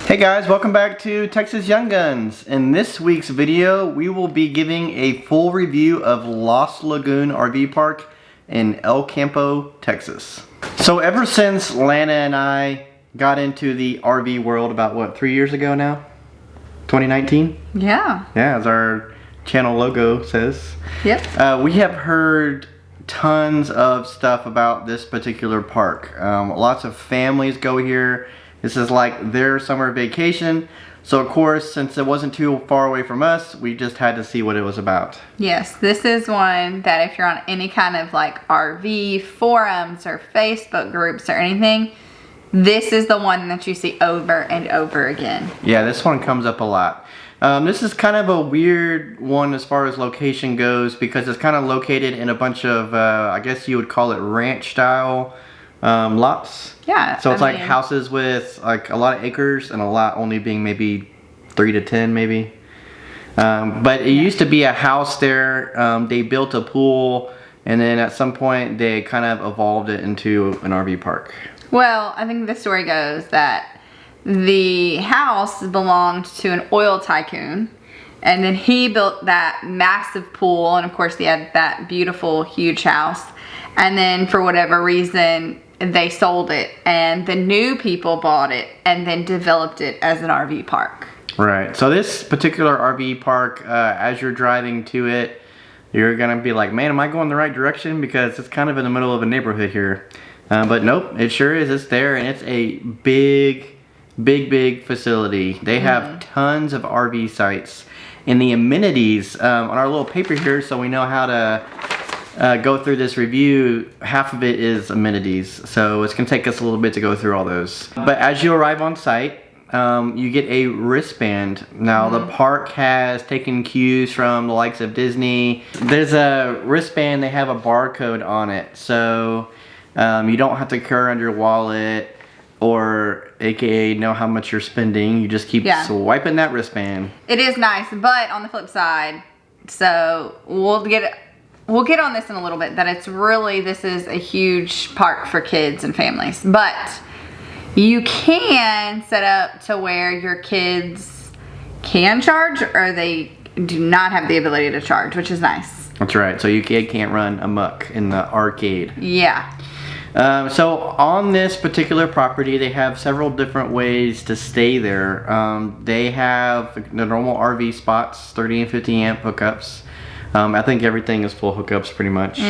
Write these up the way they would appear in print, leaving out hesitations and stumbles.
Hey guys, welcome back to Texas Young Guns. In this week's video, we will be giving a full review of Lost Lagoon RV Park in El Campo, Texas. So ever since Lana and I got into the RV world about what, 3 years ago now? 2019? Yeah. Yeah, as our channel logo says. Yep. We have heard tons of stuff about this particular park. Lots of families go here. This is like their summer vacation. So of course, since it wasn't too far away from us, we just had to see what it was about. Yes, this is one that if you're on any kind of like RV forums or Facebook groups or anything, this is the one that you see over and over again. Yeah, this one comes up a lot. This is kind of a weird one as far as location goes because it's kind of located in a bunch of, I guess you would call it ranch style lots. Yeah. So it's like houses with like a lot of acres and a lot only being maybe 3 to 10 maybe. But it used to be a house there. They built a pool and then at some point they kind of evolved it into an RV park. Well, I think the story goes that the house belonged to an oil tycoon and then he built that massive pool and of course he had that beautiful huge house, and then for whatever reason they sold it and the new people bought it and then developed it as an RV park. Right. So this particular RV park, as you're driving to it, you're going to be like, man, am I going the right direction? Because it's kind of in the middle of a neighborhood here. But nope, it sure is. It's there and it's a big facility. They have tons of RV sites. And the amenities on our little paper here, so we know how to go through this review, half of it is amenities, so it's going to take us a little bit to go through all those. But as you arrive on site, you get a wristband. Now the park has taken cues from the likes of Disney. There's a wristband, they have a barcode on it, so you don't have to carry around your wallet or aka know how much you're spending. You just keep swiping that wristband. It is nice, but on the flip side, so we'll get on this in a little bit, that it's really, this is a huge park for kids and families, but you can set up to where your kids can charge or they do not have the ability to charge, which is nice. That's right, so you can't run amok in the arcade. Yeah. So on this particular property, they have several different ways to stay there. They have the normal RV spots, 30 and 50 amp hookups. I think everything is full hookups pretty much.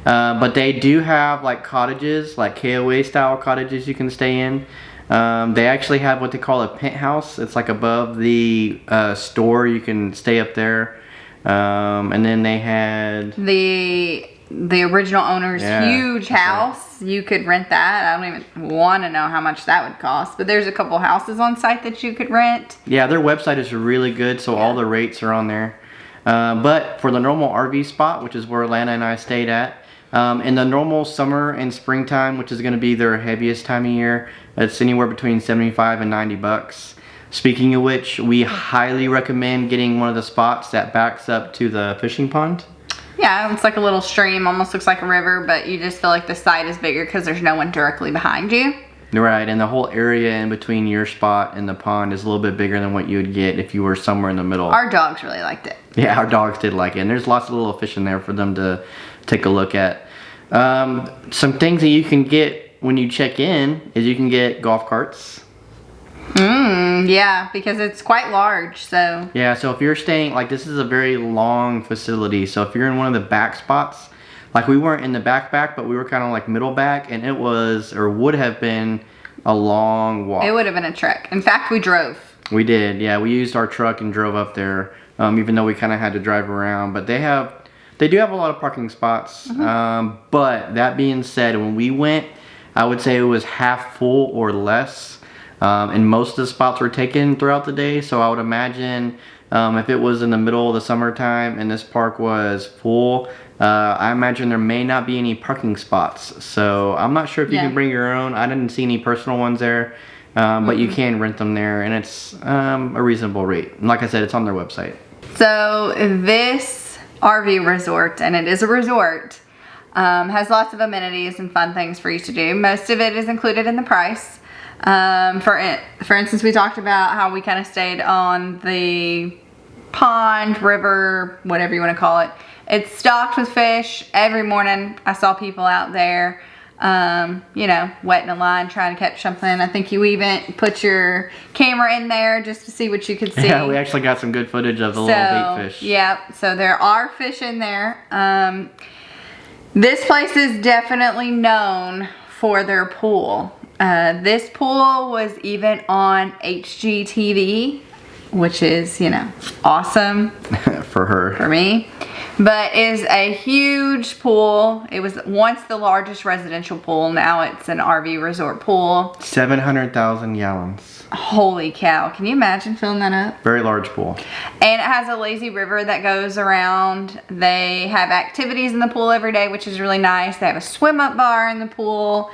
But they do have like cottages, like KOA style cottages you can stay in. They actually have what they call a penthouse. It's like above the store. You can stay up there. And then they had the original owner's huge house. Right. You could rent that. I don't even want to know how much that would cost, but there's a couple houses on site that you could rent. Yeah, their website is really good, so all the rates are on there. But for the normal RV spot, which is where Lana and I stayed at, in the normal summer and springtime, which is going to be their heaviest time of year, it's anywhere between 75 and 90 bucks. Speaking of which, we highly recommend getting one of the spots that backs up to the fishing pond. Yeah, it's like a little stream, almost looks like a river, but you just feel like the site is bigger because there's no one directly behind you. Right, and the whole area in between your spot and the pond is a little bit bigger than what you would get if you were somewhere in the middle. Our dogs really liked it. Yeah, our dogs did like it, and there's lots of little fish in there for them to take a look at. Some things that you can get when you check in is you can get golf carts. Yeah, because it's quite large, so. Yeah, so if you're staying, like this is a very long facility, so if you're in one of the back spots, like we weren't in the back, but we were kind of like middle back, and it was, or would have been, a long walk. It would have been a trek. In fact, we drove. We did, yeah. We used our truck and drove up there, even though we kind of had to drive around. But they do have a lot of parking spots. But that being said, when we went, I would say it was half full or less. And most of the spots were taken throughout the day, so I would imagine if it was in the middle of the summertime and this park was full, I imagine there may not be any parking spots. So I'm not sure if you can bring your own. I didn't see any personal ones there, but you can rent them there, and it's a reasonable rate. And like I said, it's on their website. So this RV resort, and it is a resort, has lots of amenities and fun things for you to do. Most of it is included in the price. For instance, we talked about how we kind of stayed on the pond, river, whatever you want to call it. It's stocked with fish. Every morning I saw people out there, you know, wetting a line, trying to catch something. I think you even put your camera in there just to see what you could see. Yeah, we actually got some good footage of the little bait fish. Yeah, so there are fish in there. This place is definitely known for their pool. This pool was even on HGTV, which is, you know, awesome. For her. For me. But is a huge pool. It was once the largest residential pool. Now it's an RV resort pool. 700,000 gallons. Holy cow. Can you imagine filling that up? Very large pool. And it has a lazy river that goes around. They have activities in the pool every day, which is really nice. They have a swim up bar in the pool.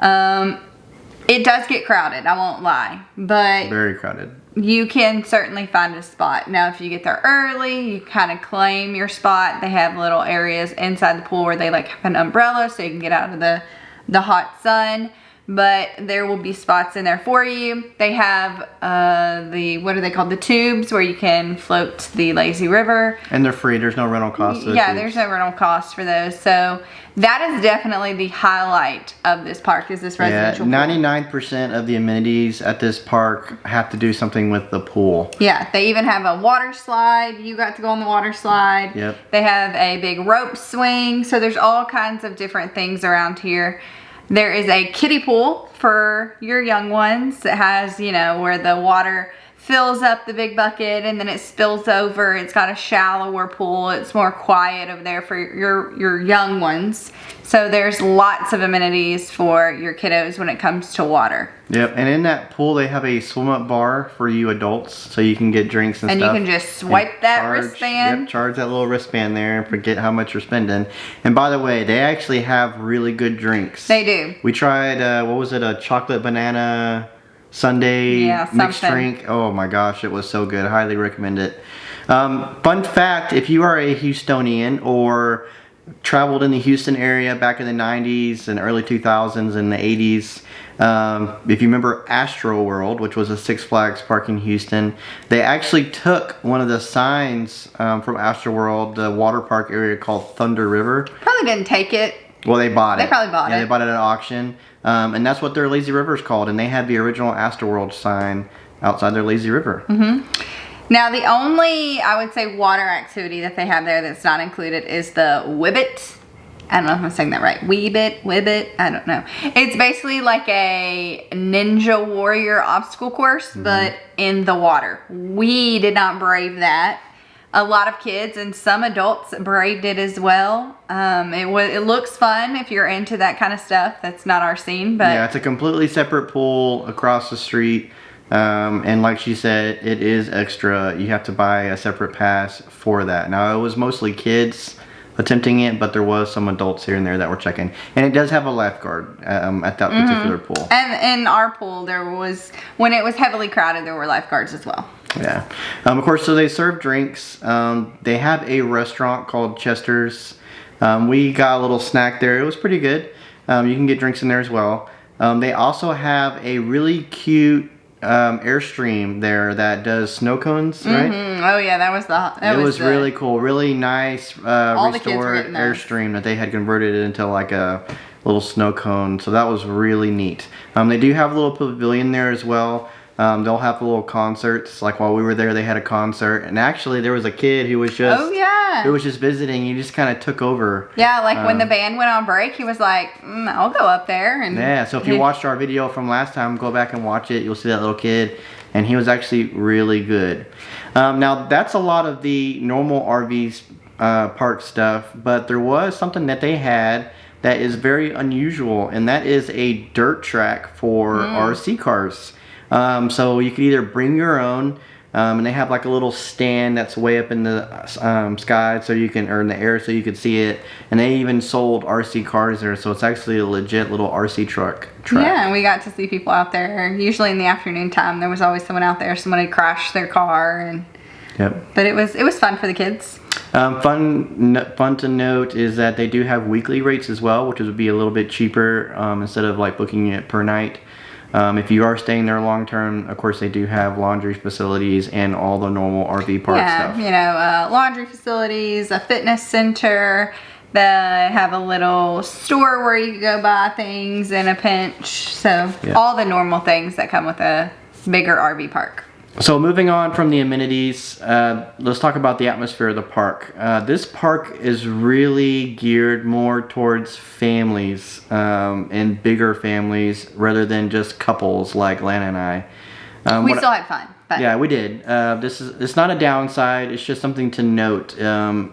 It does get crowded, I won't lie. But very crowded. You can certainly find a spot. Now, if you get there early, you kind of claim your spot. They have little areas inside the pool where they like have an umbrella so you can get out of the hot sun. But there will be spots in there for you. They have what are they called? The tubes where you can float the lazy river. And they're free. There's no rental cost. Yeah, there's no rental cost for those. So that is definitely the highlight of this park, is this residential pool. 99% of the amenities at this park have to do something with the pool. Yeah, they even have a water slide. You got to go on the water slide. Yep. They have a big rope swing. So there's all kinds of different things around here. There is a kiddie pool for your young ones. It has, you know, where the water fills up the big bucket and then it spills over. It's got a shallower pool. It's more quiet over there for your young ones. So there's lots of amenities for your kiddos when it comes to water. Yep, and in that pool they have a swim up bar for you adults, so you can get drinks and stuff. And you can just swipe that wristband. Yep, charge that little wristband there and forget how much you're spending. And by the way, they actually have really good drinks. They do. We tried, what was it, a chocolate banana sundae mixed drink. Oh my gosh, it was so good. I highly recommend it. Fun fact, if you are a Houstonian or traveled in the Houston area back in the 90s and early 2000s and the 80s, if you remember Astro World, which was a Six Flags park in Houston, they actually took one of the signs from Astro World, the water park area called Thunder River. Probably didn't take it. Well, they bought it. They probably bought it. Yeah, they bought it at auction. And that's what their lazy river is called. And they had the original Astroworld sign outside their lazy river. Mm-hmm. Now, the only, I would say, water activity that they have there that's not included is the Wibbit. I don't know if I'm saying that right. Wibbit, I don't know. It's basically like a Ninja Warrior obstacle course, but in the water. We did not brave that. A lot of kids and some adults braved it as well. It looks fun if you're into that kind of stuff. That's not our scene, but yeah, it's a completely separate pool across the street. And like she said, it is extra. You have to buy a separate pass for that. Now, it was mostly kids attempting it, but there was some adults here and there that were checking. And it does have a lifeguard at that particular pool. And in our pool, there was, when it was heavily crowded, there were lifeguards as well. Yeah. Of course, so they serve drinks. They have a restaurant called Chester's. We got a little snack there. It was pretty good. You can get drinks in there as well. They also have a really cute Airstream there that does snow cones, right? Oh yeah, that was really cool. Really nice restored nice. Airstream that they had converted it into like a little snow cone. So that was really neat. They do have a little pavilion there as well. They'll have little concerts. Like while we were there, they had a concert, and actually there was a kid who was just who was just visiting. He just kind of took over. Yeah, like when the band went on break, he was like, "I'll go up there." And yeah, so if you watched our video from last time, go back and watch it. You'll see that little kid, and he was actually really good. Now that's a lot of the normal RV park stuff, but there was something that they had that is very unusual, and that is a dirt track for RC cars. So you could either bring your own, and they have like a little stand that's way up in the sky, so you can, or in the air, so you could see it. And they even sold RC cars there, so it's actually a legit little RC track. Yeah, and we got to see people out there. Usually in the afternoon time, there was always someone out there. Someone had crashed their car, and but it was fun for the kids. Fun to note is that they do have weekly rates as well, which would be a little bit cheaper instead of like booking it per night. If you are staying there long term, of course they do have laundry facilities and all the normal RV park stuff. You know, laundry facilities, a fitness center. They have a little store where you can go buy things in a pinch. So all the normal things that come with a bigger RV park. So moving on from the amenities, let's talk about the atmosphere of the park. This park is really geared more towards families and bigger families rather than just couples like Lana and I. We still had fun. But. Yeah, we did. It's not a downside. It's just something to note.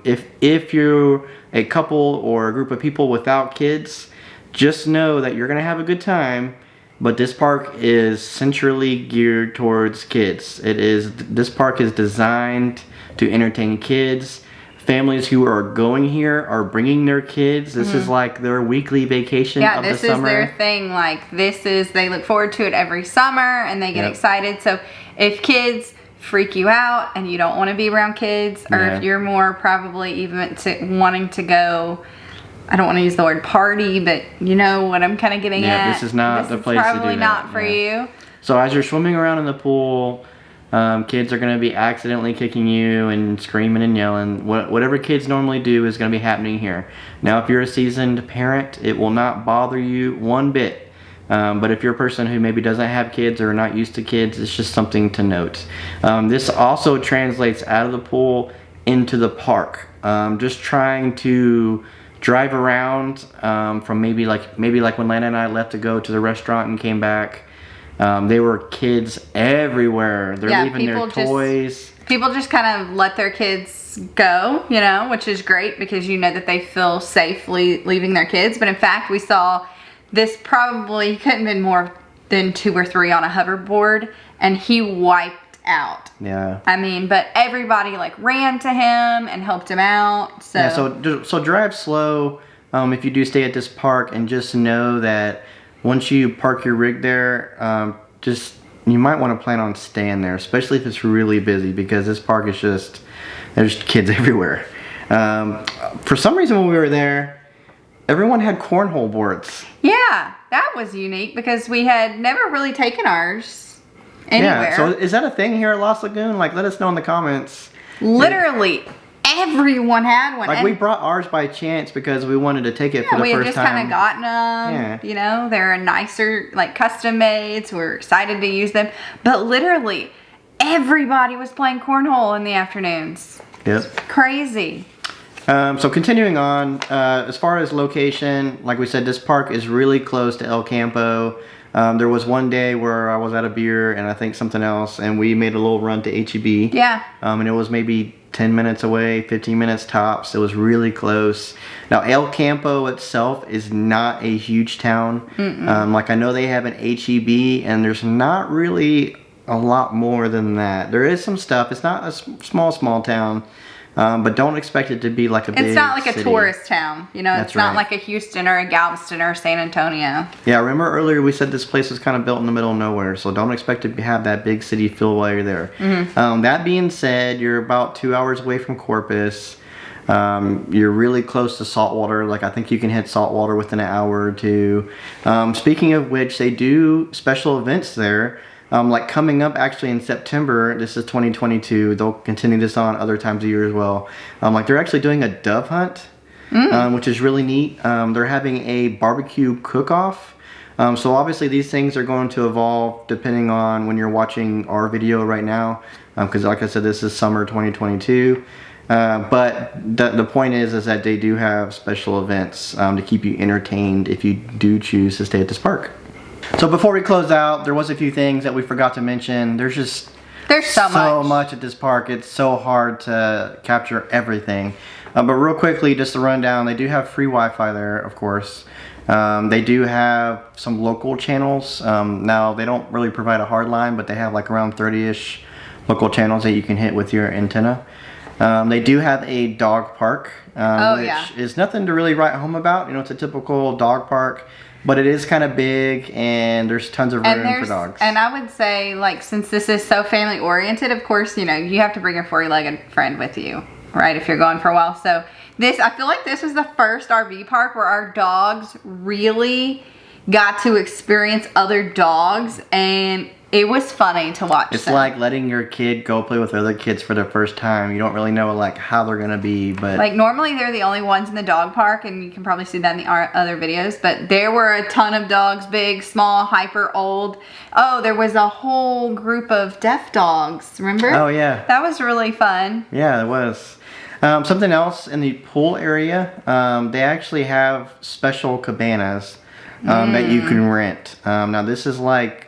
If you're a couple or a group of people without kids, just know that you're gonna have a good time. But this park is centrally geared towards kids. This park is designed to entertain kids. Families who are going here are bringing their kids. This is like their weekly vacation of the summer. Yeah, this is their thing. Like they look forward to it every summer and they get excited. So if kids freak you out and you don't want to be around kids, or if you're more probably even wanting to go, I don't want to use the word party, but you know what I'm kind of getting at. Yeah, this is not the place to do that. Probably not for you. So as you're swimming around in the pool, kids are going to be accidentally kicking you and screaming and yelling. Whatever kids normally do is going to be happening here. Now, if you're a seasoned parent, it will not bother you one bit. But if you're a person who maybe doesn't have kids or not used to kids, it's just something to note. This also translates out of the pool into the park. Just trying to drive around from maybe like when Lana and I left to go to the restaurant and came back. There were kids everywhere. They're leaving their toys. People just kind of let their kids go, you know, which is great because you know that they feel safely leaving their kids. But in fact, we saw this probably couldn't have been more than 2 or 3 on a hoverboard, and he wiped out. Yeah. I mean, but everybody like ran to him and helped him out. So yeah, so drive slow if you do stay at this park, and just know that once you park your rig there, you might want to plan on staying there, especially if it's really busy, because this park is there's kids everywhere. For some reason when we were there, everyone had cornhole boards. Yeah, that was unique because we had never really taken ours anywhere. Yeah, so is that a thing here at Lost Lagoon? Like, let us know in the comments. Literally, everyone had one. Like, we brought ours by chance because we wanted to take it for the first time. We had just kind of gotten them. Yeah. You know, they're nicer, like custom made, so we're excited to use them. But literally, everybody was playing cornhole in the afternoons. Yep. Crazy. So continuing on, as far as location, like we said, this park is really close to El Campo. There was one day where I was at a beer and I think something else, and we made a little run to HEB. Yeah. And it was maybe 10 minutes away, 15 minutes tops. It was really close. Now, El Campo itself is not a huge town. Like, I know they have an HEB, and there's not really a lot more than that. There is some stuff. It's not a small town. But don't expect it to be like a big It's not like city. A tourist town. You know, it's not like a Houston or a Galveston or San Antonio. Yeah, remember earlier we said this place was kind of built in the middle of nowhere, so don't expect to have that big city feel while you're there. That being said, you're about 2 hours away from Corpus. You're really close to saltwater. Like, I think you can hit saltwater within an hour or two. Speaking of which, they do special events there. Like coming up actually in September, this is 2022, they'll continue this on other times of year as well. Like, they're actually doing a dove hunt, which is really neat. They're having a barbecue cook-off. So obviously these things are going to evolve depending on when you're watching our video right now. Because like I said, this is summer 2022. But the point is that they do have special events to keep you entertained if you do choose to stay at this park. So before we close out, there was a few things that we forgot to mention. There's so much at this park. It's so hard to capture everything. But real quickly, just to run down, they do have free Wi-Fi there, of course. They do have some local channels. Now, they don't really provide a hard line, but they have like around 30-ish local channels that you can hit with your antenna. They do have a dog park, which is nothing to really write home about. You know, it's a typical dog park. But it is kind of big, and there's tons of room for dogs. And I would say, like, since this is so family oriented, of course, you know, you have to bring a 4-legged friend with you, right? If you're going for a while. So I feel like this was the first RV park where our dogs really got to experience other dogs, and it was funny to watch. It's like letting your kid go play with other kids for the first time. You don't really know like how they're gonna be, but like normally they're the only ones in the dog park, and you can probably see that in the other videos, but there were a ton of dogs, big, small, hyper, old. Oh, there was a whole group of deaf dogs, remember? Oh yeah. That was really fun. Yeah, it was. Something else in the pool area, they actually have special cabanas that you can rent. Now this is like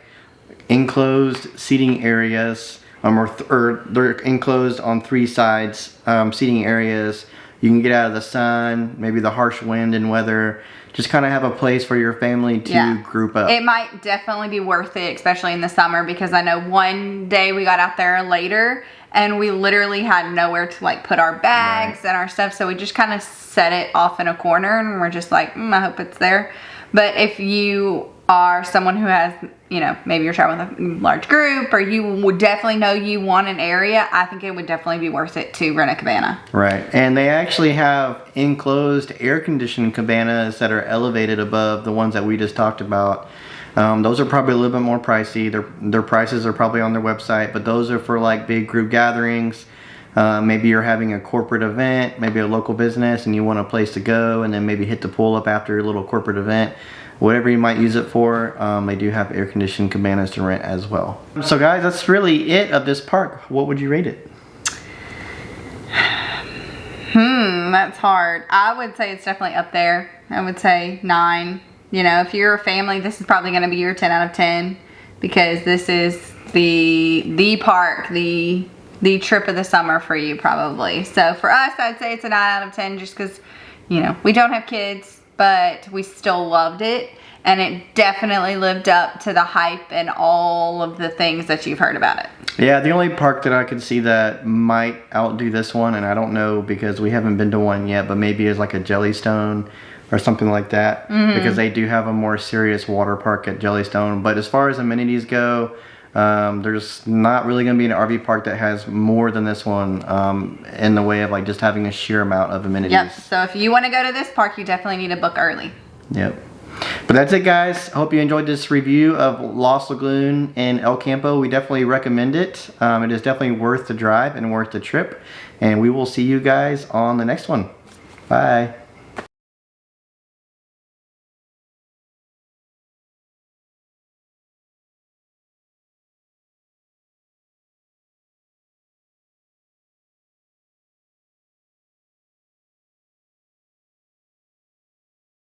enclosed seating areas, or they're enclosed on 3 sides, seating areas. You can get out of the sun, maybe the harsh wind and weather. Just kind of have a place for your family to group up. It might definitely be worth it, especially in the summer, because I know one day we got out there later and we literally had nowhere to like put our bags and our stuff, so we just kind of set it off in a corner and we're just like, I hope it's there. But if you are someone who has, you know, maybe you're traveling with a large group, or you would definitely know you want an area, I think it would definitely be worth it to rent a cabana. Right, and they actually have enclosed air-conditioned cabanas that are elevated above the ones that we just talked about. Those are probably a little bit more pricey. Their prices are probably on their website, but those are for like big group gatherings. Maybe you're having a corporate event, maybe a local business, and you want a place to go, and then maybe hit the pool up after your little corporate event. Whatever you might use it for, they do have air-conditioned cabanas to rent as well. So guys, that's really it of this park. What would you rate it? That's hard. I would say it's definitely up there. I would say 9. You know, if you're a family, this is probably going to be your 10 out of 10, because this is the park, the trip of the summer for you probably. So for us, I'd say it's a 9 out of 10, just because, you know, we don't have kids, but we still loved it, and it definitely lived up to the hype and all of the things that you've heard about it. Yeah, the only park that I could see that might outdo this one, and I don't know because we haven't been to one yet, but maybe is like a Jellystone or something like that, because they do have a more serious water park at Jellystone. But as far as amenities go, there's not really going to be an RV park that has more than this one in the way of like just having a sheer amount of amenities. Yep, so if you want to go to this park, you definitely need to book early. Yep. But that's it, guys. Hope you enjoyed this review of Lost Lagoon in El Campo. We definitely recommend it. It is definitely worth the drive and worth the trip. And we will see you guys on the next one. Bye.